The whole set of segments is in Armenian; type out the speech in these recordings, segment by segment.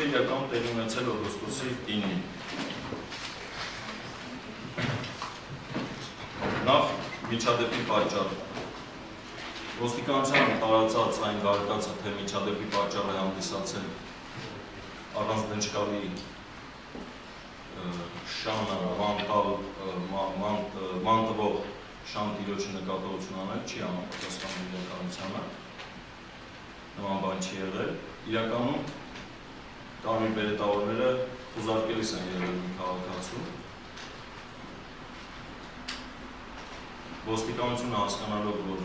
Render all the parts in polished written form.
իրական տեղի ունեցել օգոստոսի 9-ին։ Նախ միջադեպի պատճառը։ Ոստիկանության տարածած այն վարկածը, թե միջադեպի պատճառ է հանդիսացել առանց դնչկալի շանը մանտվող շան տիրոջը նկատողություն անել չի համապատասխանում իրականությանը, նման բան չի եղել։ Իրականում կարմիր բերետավորները խուզարկելիս են եղել մի քաղաքացու։ Ոստիկանությունը հասկանալով, որ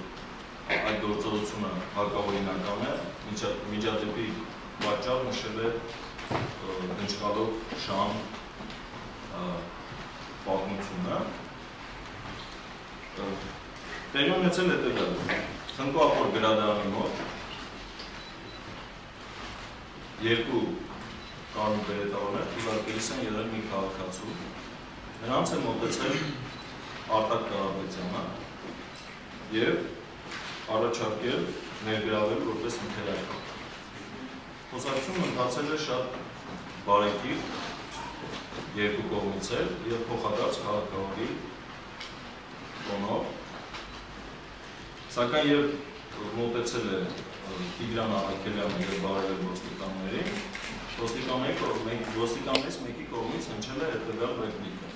այդ գործողությունը հակաօրինական է, միջադեպի պատճառ նշել է դնչկալով շան պատմությունը։ Տեղի ունեցել հետևյալը. Խնկո-Ապոր գրադարանի մոտ երկու կարմիր բերետավորներ խուզարկելիս են եղել մի քաղաքացու։ Նրանց է մոտեցել Արտակ Կարապետյանը և առաջարկել ներգրավել որպես ինքերայք։ Խոսակցությունը ընթացել է շատ բարեկիր երկու կողմից էլ և փոխադարձ քաղաքավարի տոնով, սակայն և մոտեցել է Տիգրան Առաքելյանը և բարևել ոստիկաններին, ոստիկաններից մեկի կողմից հնչել է հետևյալ ռեպլիկը.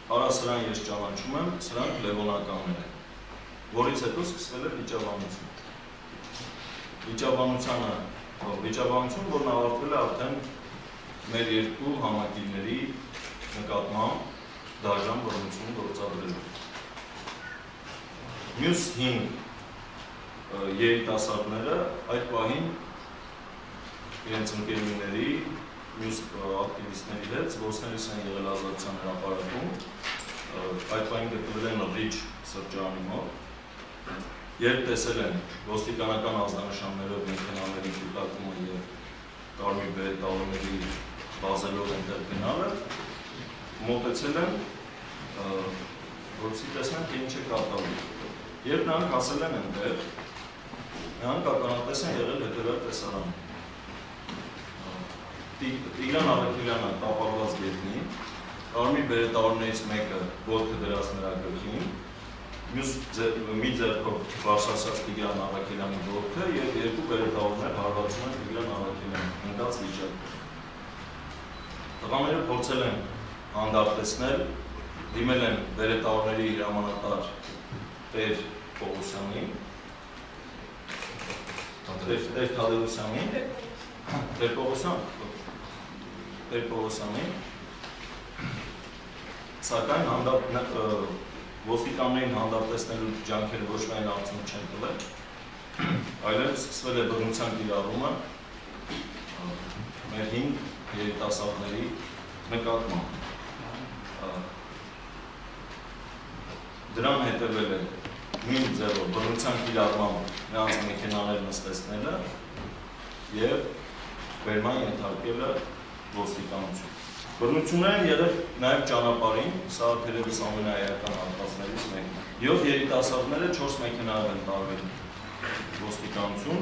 «Արա, սրան ես ճանաչում եմ, սրանք լևոնականներ են», որից հետո սկսվել է վիճաբանություն։ Վիճաբանություն, որն ավարտվել է արդեն մեր երկու համակիրների նկատմամբ դաժան բռնություն գործադրելով։ Մյուս 5 երիտասարդները այդ պահին իրենց ընկերուների, մյուս ակտիվիստների հետ զբոսնելիս են եղել Ազատության հրապարակում, այդ պահին գտնվել են Ռիչ սրճարանի մոտ, երբ տեսել են ոստիկանական ազդանշաններով մեքենաների կուտակումը և կարմիր բերետավորների բազելով այնտեղ գնալը, մոտեցել են, որպեսզի տեսնեն, թե ինչ է կատարվում։ Երբ նրանք հասել են այնտեղ, նրանք ականատես են եղել հետևյալ տեսարանը. Տիգրան Առաքելյանը տապալված գետնին, կարմիր բերետավորներից մեկը ոտքը դրած նրա գլխին, մի ձեռքով բարձրացած Տիգրան Առաքելյանի ոտքը և երկու բերետավորներ հարվածում են Տիգրան Առաքելյանին, ընկած վիճակում։ Տղաները փորձել են հանդարտեցնել, դիմել են բերետավորների հրամանատար Տեր Պողոսյանին, Տեր Թադևոսյանին, Տեր Պողոսյանին, սակայն ոստիկաններին հանդարտեցնելու ջանքերը ոչ միայն արդյունք չեն տվել, այլև սկսվել է բռնության կիրառումը մեր 5 երիտասարդների նկատմամբ։ Դրան հետևել է նույն ձևով բռնության կիրառմամբ նրանց մեքենաներ նստեցնելը և բերման ենթարկելը ոստիկանություն։ Բռնություններ են եղել նաև ճանապարհին, սա թերևս ամենաէական հատվածներից մեկն է։ 7 երիտասարդները 4 մեքենայով են տարվել ոստիկանություն։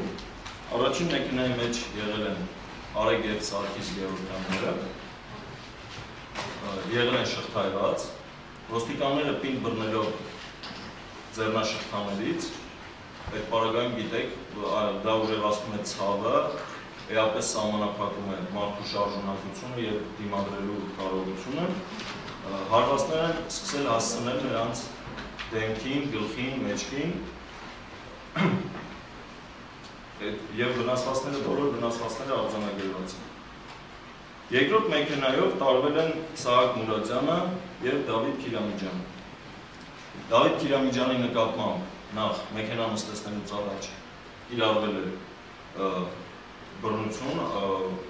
Առաջին մեքենայի մեջ եղել են Արեգ և Սարգիս Գևորգյանները, եղել են շղթայված, ոստիկանները պինդ բռնելով ձեռնաշղթաներից, այդ պարագայում գիտեք, դա ուժեղացնում է ցավը, էապես սահմանափակում է մարդու շարժունակությունը և դիմադրելու կարողությունը, հարվածներ են սկսել հասցնել նրանց դեմքին, գլխին, մեջքին և բոլոր վնասվածքները արձանագրված են։ Երկրորդ մեքենայով տարվել են Սահակ Մուրադյանը և Դավիթ Քիրամիջյանը։ Դավիթ Քիրամիջյանի նկատմամբ նախ մեքենա նստեցնելուց առաջ կիրառվել է բռնություն,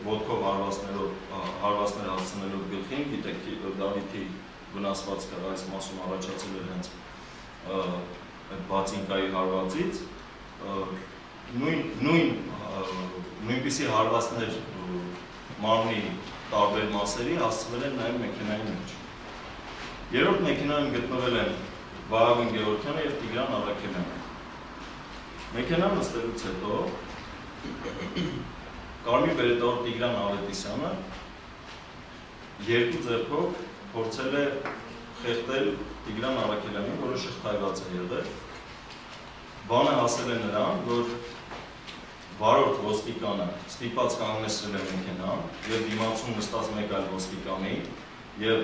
ոտքով հարվածներ հասցնելով գլխին, գիտեք Դավիթի վնասվածքը այս մասում առաջացել էր հենց բացինկայի հարվածից, նույնպիսի հարվածներ մարմնի տարբեր մասերի հասցվել են նաև մեքենայի մեջ։ Երրորդ մեքենայում գտնվել են Վահագն Գևորգյանը և Տիգրան Առաքելյանը։ Մեքենան նստելուց հետո Կարմիր բերետավոր Տիգրան Ավետիսյանը երկու ձեռքով փորձել է խեղդել Տիգրան Արաքելյանին, որը շղթայված է եղել։ Բանը հասել է նրան, որ վարորդ ոստիկանը ստիպված կանգնեցրել է մեքենան եւ դիմացում նստած մեկ այլ ոստիկանի եւ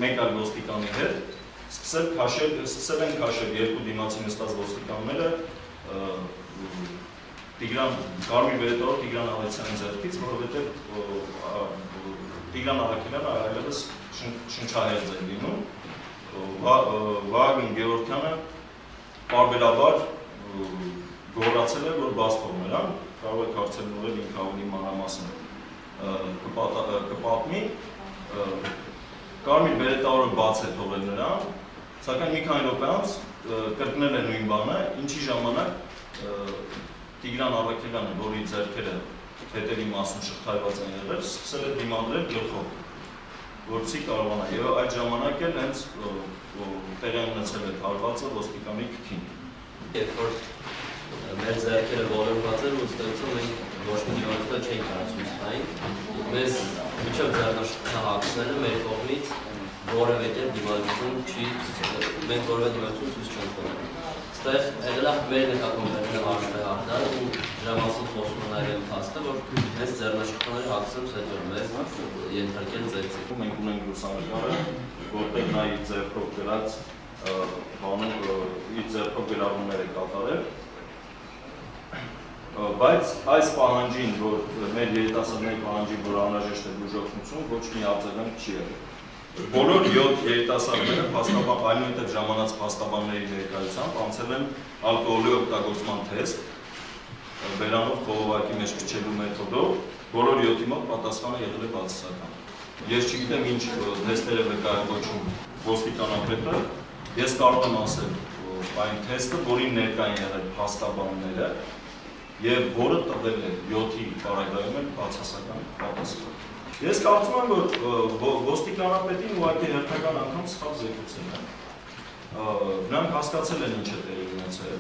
մեկ այլ ոստիկանի հետ սկսել են քաշել երկու դիմացի նստած ոստիկանները Կարմիր բերետավոր Տիգրան Ավետիսյանի ձեռքից, որովհետև Տիգրան Արաքելյանը այլևս շնչահեղձ է լինում, Վահագն Գևորգյանը պարբերաբար գոռացել է, որ բաց թող նրան, կարող է կարծել նորել ինքը ավելի մանրամասն կպատմի, Կարմիր բերետավորը բաց է թողել նրան, սակայն մի քանի րոպե անց կրկնել է նույն բանը, ինչի ժամանակ Տիգրան Արաքելյանը, որի ձեռքերը հետևի մասում շղթայված են եղել, սկսել է դիմադրել գլխով, որպեսզի կարողանա, եւ այդ ժամանակ էլ հենց տեղի ունեցել է հարվածը ոստիկանի քքին։ Երբ որ մեր ձեռքերը ոլորված էր ու ստեղծում ենք ոչ մի դիմադրել չէին կարող ցույց տային, մեզ միջև ձեռնարկղը հագցնելը մեր կողմից որևէ դիմադրություն չի, մենք որևէ դիմադրություն ցույց չենք տվել։ Այստեղ եղել է մեր նկատմամբ հարցը հաղթալ ու դրա մասին խոսում նաև փաստը, որ մեզ ձեռնարկղները հագցնելուց հետո մեզ ենթարկել ձերցիկ։ Մենք ունենք լուսանկարը, որտեղ նա իր ձեռքով գրած իր ձեռքով գրառումներ է կատարել, բայց այս պահանջին, որ մեր երիտասարդների պահանջին, որ անհրաժեշտ է բուժօգնություն, ոչ մի արձագանք չի եղել։ Բոլոր 7 երիտասարդները այնուհետև ժամանած փաստաբանների ներկայությամբ անցել են ալկոհոլի օգտագործման թեստ, բերանով խողովակի մեջ փչելու մեթոդով, բոլոր 7-ի մոտ պատասխանը եղել է բացասական։ Ես չգիտեմ ինչ թեստեր է վկայակոչում ոստիկանապետը, ես կարող եմ ասել այն թեստը, որին ներկա են եղել փաստաբանները եւ որը տվել է 7-ի պարագայում էլ բացասական պատասխան։ Ես կարծում եմ, որ ոստիկանապետին ուղղակի հերթական անգամ սխալ զեկուցել են։ Նրանք հասկացել են ինչ է տեղի ունեցել։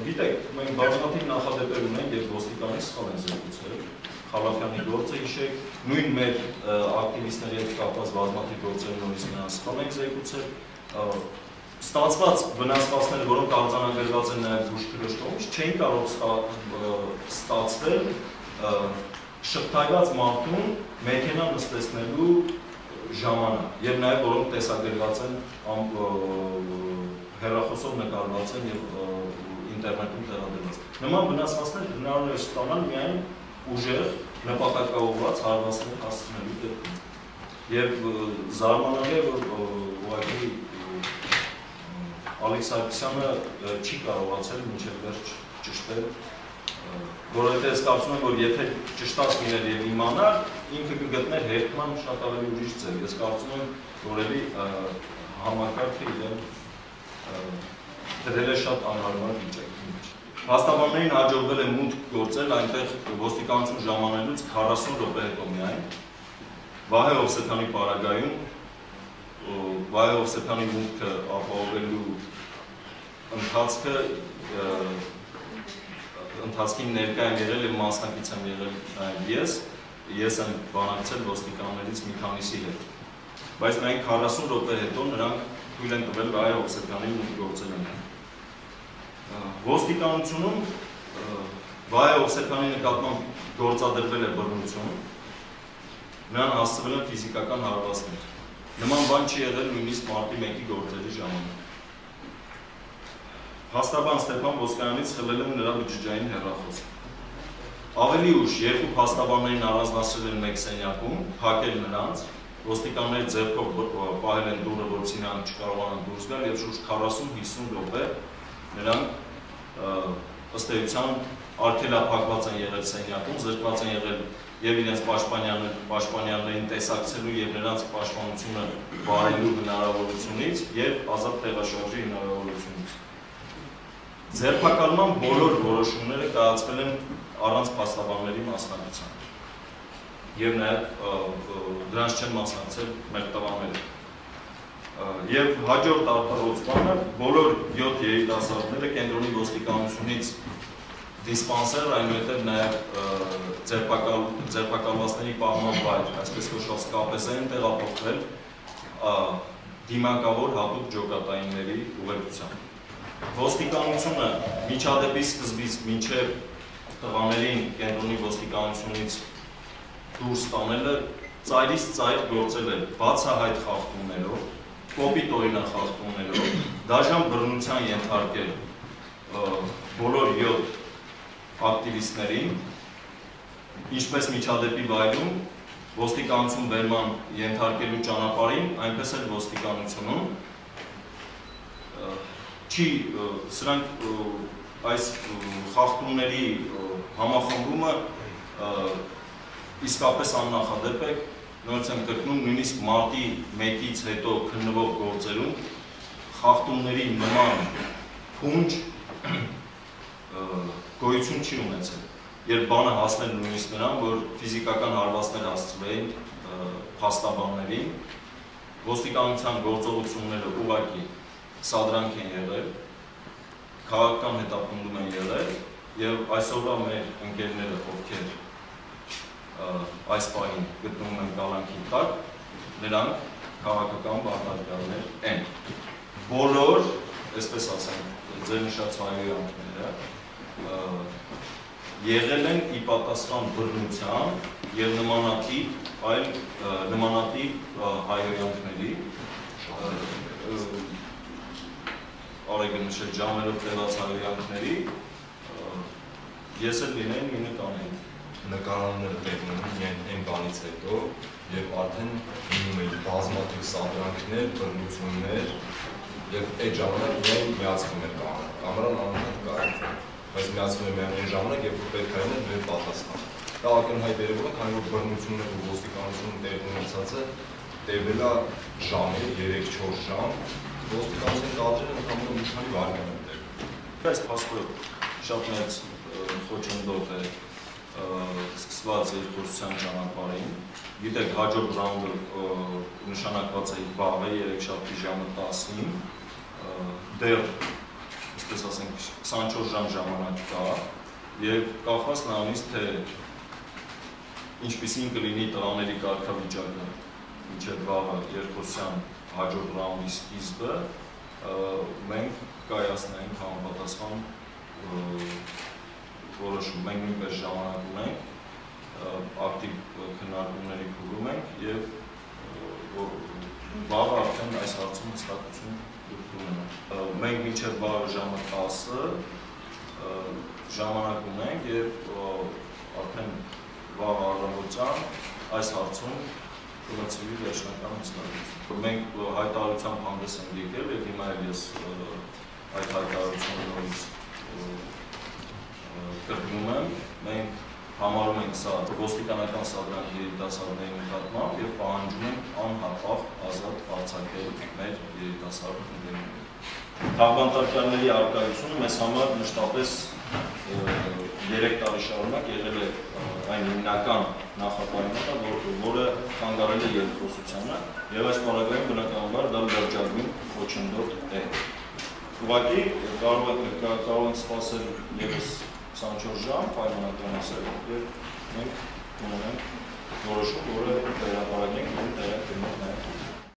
Գիտեք, մենք բազմաթիվ նախադեպեր ունենք, երբ ոստիկանի սխալ են զեկուցել։ Խալափյանի գործը հիշեք, նույն մեր ակտիվիստների հետ կապված բազմաթիվ գործեր նորից նրանց սխալ են զեկուցել։ Ստացված վնասվածքները, որոնք արձանագրված են նաև բուժքրոջ կողմից, չէին կարող ստացվել շղթայված մարդուն մեքենա նստեցնելու ժամանակ եւ նաեւ որոնք տեսագրված են հեռախոսով նկարված են եւ ինտերնետում տեղադրված։ Նման վնասվածքներ հնարավոր է ստանալ միայն ուժեղ նպատակաուղղված հարվածներ հասցնելու դեպքում։ Եվ զարմանալի է, որ ուղղակի Ալեքս Սարգսյանը չի կարողացել մինչև վերջ ճշտել, որովհետև ես կարծում եմ, որ եթե ճշտած լիներ եւ իմանար, ինքը կգտներ հերթման շատ ավելի ուրիշ ձև։ Ես կարծում եմ, որ էլի համակարգը իրեն դրել է շատ անհարմար վիճակի մեջ։ Փաստաբաններին հաջողվել է մուտք գործել այնտեղ ոստիկանություն ժամանելուց 40 րոպե հետո միայն Վահե Հովսեփյանի պարագայում Վահե Հովսեփյանի մուտքը ապահովելու ընթացքին ներկա եմ եղել եւ մասնակից եմ եղել նաեւ ես եմ բանակցել ոստիկաններից մի քանիսի հետ, բայց միայն 40 րոպե հետո նրանք թույլ են տվել Վահե Հովսեփյանին մուտք գործելուն։ Ոստիկանությունում Վահե Հովսեփյանի նկատմամբ գործադրվել է բռնություն, նրան հասցվել են ֆիզիկական հարվածներ։ Նման բան չի եղել նույնիսկ մարտի 1-ի գործերի ժամանակ։ Փաստաբան Ստեփան Ոսկանյանից խլել են նրա բջջային հեռախոսը։ Ավելի ուշ երկու փաստաբաններին առանձնացրել են մեկ սենյակում, փակել նրանց, ոստիկանների ձեռքով պահել են դուռը, որպեսզի նրանք չկարողանան դուրս գալ եւ շուրջ 40-50 րոպե նրանք ըստ էության արգելափակված են եղել սենյակում, զրկված են եղել եւ իրենց պաշտպանյալներին տեսակցելու եւ նրանց պաշտպանությունը բարելու հնարավորությունից եւ ազատ տեղաշարժի հնարավորությունից։ Ձերբակալման բոլոր որոշումները կայացվել են առանց փաստաբանների մասնակցության։ Եվ նաեւ դրանց չեն մասնակցել մեր տղաները։ Եվ հաջորդ արտահայտությունը բոլոր 7 երիտասարդները կենտրոնի ոստիկանությունից դիսպանսեր, այնուհետև նաև ձերբակալվածների պահման վայր, այսպես կոչված կապեսային տեղափոխվել դիմակավոր հատուկ ջոկատայինների ուղեկցությամբ։ Ոստիկանությունը միջադեպի սկզբից մինչև տղաներին կենտրոնի ոստիկանությունից դուրս տանելը ծայրից ծայր գործել է բացահայտ խախտումներով, կոպիտ օրինախախտումներով, դաժան բռնության ենթարկել բոլոր 7 ակտիվիստներին, ինչպես միջադեպի վայրում ոստիկանություն բերման ենթարկելու ճանապարհին, այնպես էլ ոստիկանությունում սրանք այս խախտումների համախմբումը իսկապես աննախադեպ է, նորից եմ կրկնում, նույնիսկ մարտի 1-ից հետո քննվող գործերում խախտումների նման փունջ գոյություն չի ունեցել, երբ բանը հասնել նույնիսկ նրան, որ ֆիզիկական հարվածներ հասցվեին փաստաբաններին, ոստիկանության գործողությունները ուղղակի սադրանք են եղել, քաղաքական հետապնդում են եղել, եւ այսօրվա մեր ընկերները, ովքեր այս պահին գտնվում են կալանքի տակ, նրանք քաղաքական բռնատիրներ են։ Բոլոր, այսպես ասենք, ձեր նշած հայհոյանքները եղել են ի պատասխան բռնության եւ նմանատիպ հայհոյանքների, արագ նշել ժամերով տևած հայհոյանքների, ես էլ լինեին մի նկարային։ Նկարանները տեղնում են այն բանից հետո, եւ արդեն լինում էին բազմաթիվ սադրանքներ, բռնություններ, եւ այդ ժամանակ միայն միացվում էր կամերան անընդհատ կարծում, բայց միացվում էր միայն այն ժամանակ, երբ պետք է լիներ մեր պատասխան։ Դա ակնհայտ երևում է, քանի որ բռնությունները ու ոստիկանությունում տեղի ունեցածը տևել է ժամեր, 3-4 ժամ, ոստիկանության կադրերը ընդհանրապես մի քանի վայրկյան են տևում։ Այս փաստը շատ մեծ խոչընդոտ է սկսված երկխոսության ճանապարհին։ Գիտեք, հաջորդ ռաունդը նշանակված է վաղը երեքշաբթի ժամը 10-ին, դեռ, այսպես ասենք, 24 ժամ ժամանակ կա, եւ կախված նրանից, թե ինչպիսին կլինի տղաների կարգավիճակը մինչև վաղը երկխոսության հաջորդ ռաունդի սկիզբը, մենք կայացնենք համապատասխան որոշում, մենք նույնպես ժամանակ ունենք, ակտիվ քննարկումների փուլում ենք եւ վաղը արդեն այս հարցում հստակություն ունենանք։ Մենք մինչև վաղը ժամը 10-ը ժամանակ ունենք եւ արդեն վաղ առավոտյան այս հարցում կունեցվի վերջնական հստակություն։ Մենք հայտարարությամբ հանդես ենք եկել եւ հիմա էլ ես այդ հայտարարությունը նորից կրկնում եմ, մենք համարում ենք սա ոստիկանական սադրանք երիտասարդների նկատմամբ եւ պահանջում ենք անհապաղ ազատ արձակել մեր երիտասարդ ընկերներին։ Թաղբանտարկյալների առկայությունը մեզ համար մշտապես 3 տարի շարունակ եղել է այն հիմնական նախապայմանը, որը խանգարել է երկխոսությանը եւ այս պարագայում բնականաբար դա լրջագույն խոչընդոտ է։ Ուղղակի կարող ենք սպասել ևս 24 ժամ պայմանականացել եւ մենք ունենանք որոշում, որը վերապարագենք ու տեղակայենք նաև